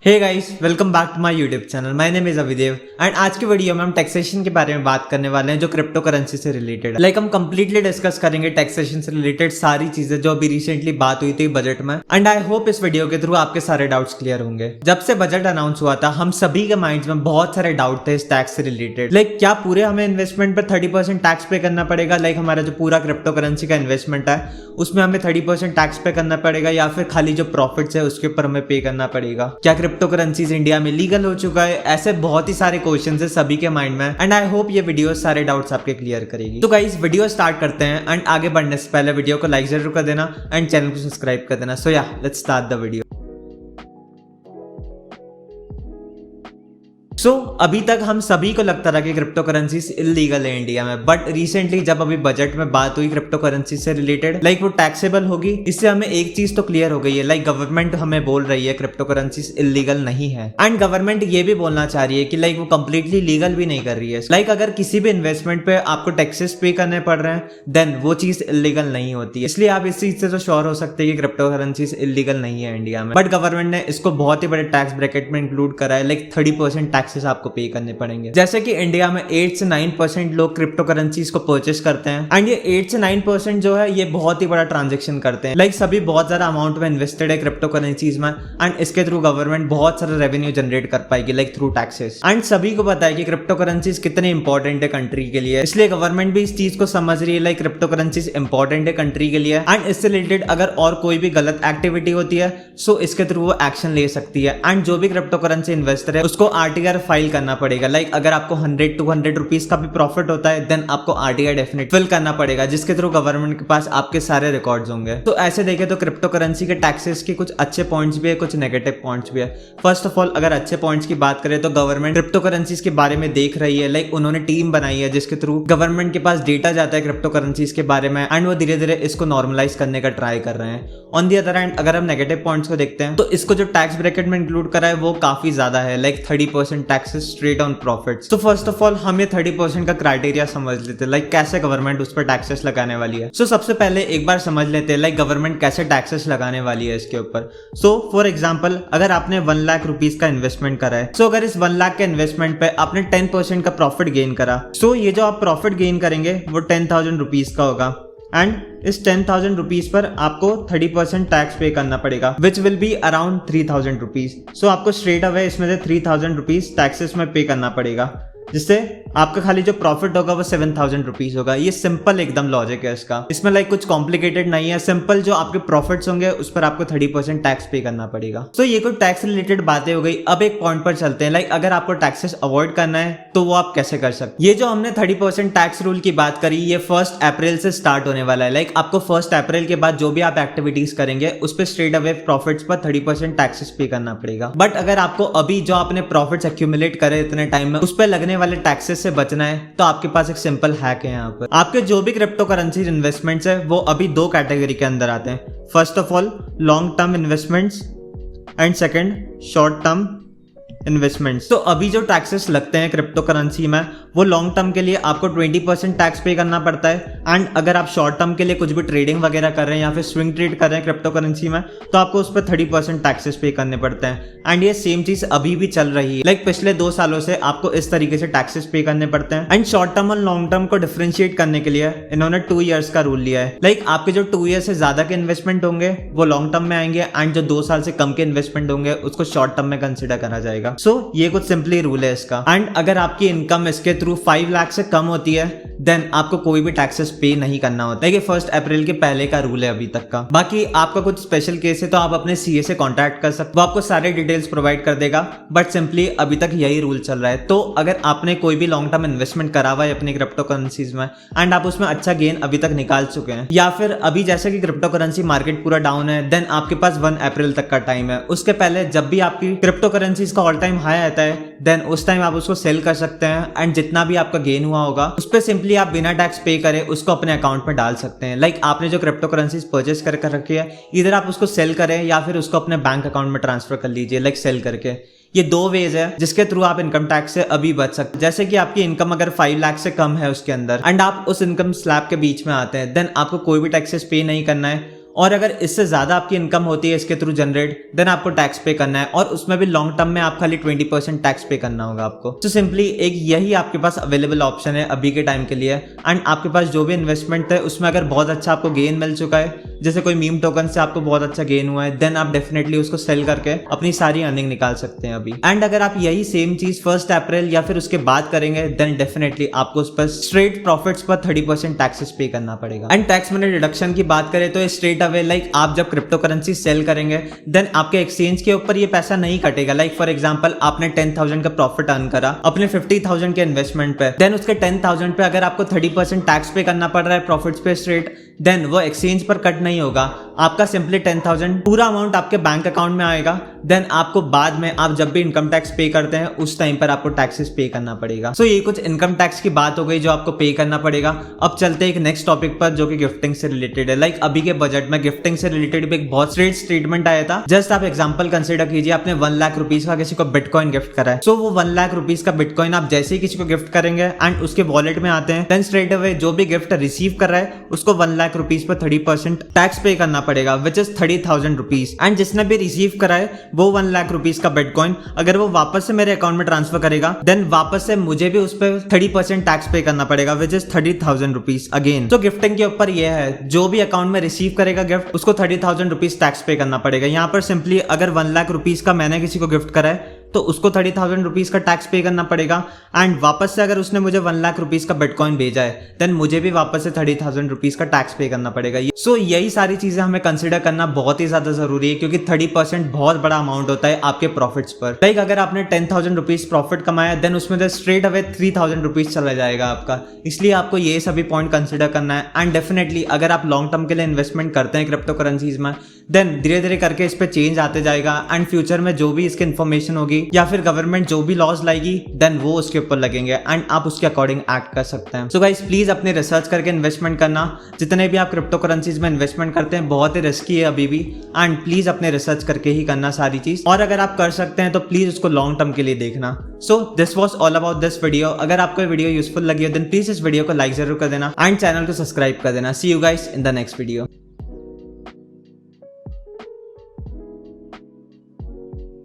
Hey guys, welcome back to my YouTube channel. My name is Abhidev and आज की video में हम taxation के बारे में बात करने वाले हैं जो क्रिप्टो करेंसी से रिलेटेड है। हम कंप्लीटली डिस्कस करेंगे टैक्सेशन से रिलेटेड सारी चीजें जो अभी रिसेंटली बात हुई थी बजट में। एंड आई होप इस वीडियो के थ्रू आपके सारे डाउट्स क्लियर होंगे। जब से बजट अनाउंस हुआ था हम सभी के माइंड्स में बहुत सारे डाउट थे इस टैक्स से रिलेटेड। क्या पूरे हमें इन्वेस्टमेंट पर 30% टैक्स पे करना पड़ेगा? हमारा जो पूरा क्रिप्टो करेंसी का इन्वेस्टमेंट है उसमें हमें 30% टैक्स पे करना पड़ेगा या फिर खाली जो प्रॉफिट्स है उसके ऊपर हमें पे करना पड़ेगा? क्या क्रिप्टो करेंसीज इंडिया में लीगल हो चुका है? ऐसे बहुत ही सारे क्वेश्चंस है सभी के माइंड में एंड आई होप ये वीडियो सारे डाउट्स आपके क्लियर करेगी। तो गाइस वीडियो स्टार्ट करते हैं एंड आगे बढ़ने से पहले वीडियो को लाइक जरूर कर देना एंड चैनल को सब्सक्राइब कर देना। सो या लेट्स स्टार्ट द वीडियो। अभी तक हम सभी को लगता था कि क्रिप्टो करेंसी इलीगल है इंडिया में, बट रिसेंटली जब अभी बजट में बात हुई क्रिप्टो करेंसी से रिलेटेड वो टैक्सेबल होगी, इससे हमें एक चीज तो क्लियर हो गई है। गवर्नमेंट हमें बोल रही है क्रिप्टो करेंसी इलीगल नहीं है एंड गवर्नमेंट ये भी बोलना चाह रही है कि वो कंप्लीटली लीगल भी नहीं कर रही है। अगर किसी भी इन्वेस्टमेंट पे आपको टैक्सेस पे करने पड़ रहे हैं देन वो चीज इलीगल नहीं होती है। इसलिए आप इस चीज से तो श्योर हो सकते हैं कि क्रिप्टो करेंसी इलीगल नहीं है इंडिया में, बट गवर्नमेंट ने इसको बहुत ही बड़े टैक्स ब्रैकेट में इंक्लूड करा है। 30% टैक्सेस आपको पे करने पड़ेंगे। जैसे कि इंडिया में 8 से 9% लोग क्रिप्टो करेंसीज को परचेस करते हैं एंड ये 8 से 9% जो है ये बहुत ही बड़ा ट्रांजैक्शन करते हैं। सभी बहुत ज्यादा अमाउंट में इन्वेस्टेड है क्रिप्टो करेंसीज में एंड इसके थ्रू गवर्नमेंट बहुत सारा रेवेन्यू जनरेट कर पाएगी थ्रू टैक्सेस। एंड सभी को पता है कि क्रिप्टो करेंसीज कितने इंपॉर्टेंट है कंट्री के लिए, इसलिए गवर्नमेंट भी इस चीज को समझ रही है क्रिप्टो करेंसीज इंपॉर्टेंट है कंट्री के लिए एंड इससे रिलेटेड अगर और कोई भी गलत एक्टिविटी होती है सो इसके थ्रू वो एक्शन ले सकती है एंड जो भी क्रिप्टो करेंसी इन्वेस्टर है उसको आरटीआर फाइल करना पड़ेगा। अगर आपको 100-200 रुपीज का भी प्रॉफिट होता है देन आपको आरटीआर डेफिनेट फिल करना पड़ेगा, जिसके थ्रू गवर्नमेंट के पास आपके सारे रिकॉर्ड्स होंगे। तो ऐसे देखें तो क्रिप्टो करेंसी के टैक्सेस के कुछ अच्छे पॉइंट्स भी है, कुछ नेगेटिव पॉइंट्स भी है। फर्स्ट ऑफ ऑल अगर अच्छे पॉइंट्स की बात करें तो गवर्नमेंट क्रिप्टो करेंसीज के बारे में देख रही है। उन्होंने टीम बनाई है जिसके थ्रू गवर्नमेंट के पास डेटा जाता है क्रिप्टो करेंसीज के बारे में एंड वो धीरे धीरे इसको नॉर्मलाइज करने का ट्राई कर रहे हैं। ऑन दी अदर हैंड अगर हम नेगेटिव पॉइंट्स को देखते हैं तो इसको जो टैक्स ब्रैकेट में इंक्लूड करा है वो काफी ज्यादा है, 30% टैक्सेस स्ट्रेट ऑन प्रॉफिट्स। तो फर्स्ट ऑफ ऑल हम ये 30% का क्राइटेरिया समझ लेते हैं कैसे गवर्नमेंट उस पर टैक्सेस लगाने वाली है। सबसे पहले एक बार समझ लेते हैं गवर्नमेंट कैसे टैक्सेस लगाने वाली है इसके ऊपर। फॉर एग्जांपल अगर आपने 1 लाख रुपीज का इन्वेस्टमेंट करा है, अगर इस 1 लाख के इन्वेस्टमेंट पे आपने 10% का प्रॉफिट गेन करा, ये जो आप प्रॉफिट गेन करेंगे वो 10,000 रुपीज का होगा एंड इस 10,000 रुपीज पर आपको 30% टैक्स पे करना पड़ेगा which will be around 3,000 rupees. आपको स्ट्रेट अवे इसमें से 3,000 रुपीज टैक्सेस में पे करना पड़ेगा, जिससे आपका खाली जो प्रॉफिट होगा वो 7,000 रुपीज होगा। ये सिंपल एकदम लॉजिक है इसका, इसमें कुछ कॉम्प्लिकेटेड नहीं है। सिंपल जो आपके प्रॉफिट्स होंगे उस पर आपको 30% टैक्स पे करना पड़ेगा। ये कोई टैक्स रिलेटेड बातें हो गई। अब एक पॉइंट पर चलते हैं अगर आपको टैक्सेस अवॉइड करना है तो वो आप कैसे कर सकते हैं। ये जो हमने 30% टैक्स रूल की बात करी ये 1 अप्रैल से स्टार्ट होने वाला है। आपको 1 अप्रैल के बाद जो भी आप एक्टिविटीज करेंगे उस पर स्ट्रेट अवे प्रॉफिट्स पर 30% टैक्सेस पे करना पड़ेगा। बट अगर आपको अभी जो आपने प्रॉफिट्स एक्यूमुलेट करे इतने टाइम में उस पर लगने वाले टैक्सेस से बचना है तो आपके पास एक सिंपल हैक है। यहाँ पर आपके जो भी क्रिप्टो करेंसी इन्वेस्टमेंट्स है वो अभी 2 कैटेगरी के अंदर आते हैं। First of all long term investments and second short term investments. अभी जो टैक्सेस लगते हैं क्रिप्टो करेंसी में वो लॉन्ग टर्म के लिए आपको 20% टैक्स पे करना पड़ता है एंड अगर आप शॉर्ट टर्म के लिए कुछ भी ट्रेडिंग वगैरह कर रहे हैं या फिर स्विंग ट्रेड कर रहे हैं क्रिप्टो करेंसी में तो आपको उस पर 30% टैक्सेस पे करने पड़ते हैं एंड ये सेम चीज अभी भी चल रही है। पिछले 2 सालों से आपको इस तरीके से टैक्सेस पे करने पड़ते हैं एंड शॉर्ट टर्म और लॉन्ग टर्म को डिफरेंशिएट करने के लिए इन्होंने 2 ईयर्स का रूल लिया है। आपके जो 2 ईयर से ज्यादा के इन्वेस्टमेंट होंगे वो लॉन्ग टर्म में आएंगे एंड जो 2 साल से कम के इन्वेस्टमेंट होंगे उसको शॉर्ट टर्म में कंसिडर करा जाएगा। ये कुछ सिंपली रूल है इसका एंड अगर आपकी इनकम इसके थ्रू 5 लाख से कम होती है देन आपको कोई भी टैक्सेस पे नहीं करना होता है। ये 1 अप्रैल के पहले का रूल है अभी तक का। बाकी आपका कुछ स्पेशल केस है तो आप अपने सीए से कांटेक्ट कर सकते, वो आपको सारे डिटेल्स प्रोवाइड कर देगा, बट सिंपली अभी तक यही रूल चल रहा है। तो अगर आपने कोई भी लॉन्ग टर्म इन्वेस्टमेंट करा हुआ है अपनी क्रिप्टो करेंसीज में एंड आप उसमें अच्छा गेन अभी तक निकाल चुके हैं या फिर अभी जैसे कि क्रिप्टो करेंसी मार्केट पूरा डाउन है देन आपके पास 1 अप्रैल तक का टाइम है। उसके पहले जब भी आपकी क्रिप्टो करेंसीज का ऑल टाइम हाई आता है देन उस टाइम आप उसको सेल कर सकते हैं एंड जितना भी आपका गेन हुआ होगा उस पर सिंपली आप बिना टैक्स पे करे उसको अपने अकाउंट में डाल सकते हैं। आपने जो क्रिप्टो करेंसीज परचेस कर रखी है इधर आप उसको सेल करें या फिर उसको अपने बैंक अकाउंट में ट्रांसफर कर लीजिए सेल करके। ये 2 वेज है जिसके थ्रू आप इनकम टैक्स से अभी बच सकते हैं। जैसे कि आपकी इनकम अगर 5 लाख से कम है उसके अंदर एंड आप उस इनकम स्लैब के बीच में आते हैं देन आपको कोई भी टैक्सेस पे नहीं करना है और अगर इससे ज्यादा आपकी इनकम होती है इसके थ्रू जनरेट, देन आपको टैक्स पे करना है, और उसमें भी लॉन्ग टर्म में आप खाली 20% टैक्स पे करना होगा आपको। तो सिंपली एक यही आपके पास अवेलेबल ऑप्शन है अभी के टाइम के लिए। एंड आपके पास जो भी इन्वेस्टमेंट है उसमें अगर बहुत अच्छा आपको गेन मिल चुका है, जैसे कोई मीम टोकन से आपको बहुत अच्छा गेन हुआ है, देन आप डेफिनेटली उसको सेल करके अपनी सारी अर्निंग निकाल सकते हैं अभी। एंड अगर आप यही सेम चीज 1 अप्रैल या फिर उसके बाद करेंगे, देन डेफिनेटली आपको उस पर स्ट्रेट प्रॉफिट्स पर 30% टैक्सेस पे करना पड़ेगा। एंड टैक्स मनी डिडक्शन की बात करें तो स्ट्रेट अवे लाइक आप जब क्रिप्टो करेंसी सेल करेंगे, देन आपके एक्सचेंज के ऊपर ये पैसा नहीं कटेगा। लाइक फॉर एग्जांपल आपने 10,000 का प्रॉफिट अर्न करा अपने 50,000 के इन्वेस्टमेंट पे, देन उसके 10,000 पे अगर आपको 30% टैक्स पे करना पड़ रहा है प्रॉफिट्स पे स्ट्रेट, देन वो एक्सचेंज पर कट नहीं होगा। आपका सिंपली 10,000 पूरा अमाउंट आपके बैंक अकाउंट में आएगा। देन आपको बाद में आप जब भी इनकम टैक्स पे करते हैं उस टाइम पर आपको टैक्सेस पे करना पड़ेगा। सो ये कुछ इनकम टैक्स की बात हो गई जो आपको पे करना पड़ेगा। अब चलते हैं एक नेक्स्ट टॉपिक पर जो कि गिफ्टिंग से रिलेटेड है। लाइक अभी के बजट में गिफ्टिंग से रिलेटेड भी एक बहुत स्ट्रेट स्टेटमेंट आया था। जस्ट आप एग्जांपल कंसीडर कीजिए, आपने 1 लाख रुपीज का किसी को बिटकॉइन गिफ्ट करा है। सो वो 1 लाख रुपीज का बिटकॉइन आप जैसे ही किसी को गिफ्ट करेंगे एंड उसके वॉलेट में आते हैं, देन स्ट्रेट अवे जो भी गिफ्ट रिसीव कर रहा है उसको 1 लाख रुपीज पर 30% टैक्स पे करना पड़ेगा, विच इज 30,000 रुपीज। एंड जिसने भी रिसीव करा है वो 1 लाख रुपीज का बिटकॉइन अगर वो वापस से मेरे अकाउंट में ट्रांसफर करेगा, देन वापस से मुझे भी उस पर 30% टैक्स पे करना पड़ेगा, विच इज 30,000 रुपीज अगेन। तो गिफ्टिंग के ऊपर ये है, जो भी अकाउंट में रिसीव करेगा गिफ्ट उसको 30,000 रुपीज टैक्स पे करना पड़ेगा। यहाँ पर सिंपली अगर 1 लाख रुपीज का मैंने किसी को गिफ्ट करा है तो उसको 30,000 रुपीज का टैक्स पे करना पड़ेगा। एंड वापस से अगर उसने मुझे 1 लाख रुपीज का बिटकॉइन भेजा है, देन मुझे भी वापस से 30,000 रुपीज का टैक्स पे करना पड़ेगा। सो यही सारी चीजें हमें कंसिडर करना बहुत ही ज्यादा जरूरी है, क्योंकि 30% बहुत बड़ा अमाउंट होता है आपके प्रॉफिट्स पर। लाइक अगर आपने 10,000 रुपीज प्रॉफिट कमाया, देन उसमें से स्ट्रेट अवे 3,000 रुपीज चला जाएगा आपका। इसलिए आपको ये सभी पॉइंट कंसिडर करना है। एंड डेफिनेटली अगर आप लॉन्ग टर्म के लिए इन्वेस्टमेंट करते हैं क्रिप्टो करेंसीज में, देन धीरे धीरे करके इस पर चेंज आते जाएगा। एंड फ्यूचर में जो भी इसकी इन्फॉर्मेशन होगी या फिर गवर्नमेंट जो भी लॉज लाएगी, देन वो उसके ऊपर लगेंगे एंड आप उसके अकॉर्डिंग एक्ट कर सकते हैं। सो गाइस प्लीज अपने रिसर्च करके इन्वेस्टमेंट करना। जितने भी आप क्रिप्टो करेंसीज में इन्वेस्टमेंट करते हैं बहुत ही रिस्की है अभी भी, एंड प्लीज अपने रिसर्च करके ही करना सारी चीज। और अगर आप कर सकते हैं तो प्लीज उसको लॉन्ग टर्म के लिए देखना। So this was all about this video. अगर आपको वीडियो यूजफुल लगी हो, देन प्लीज इस वीडियो को लाइक जरूर कर देना एंड चैनल को सब्सक्राइब कर देना। See you guys in the next video.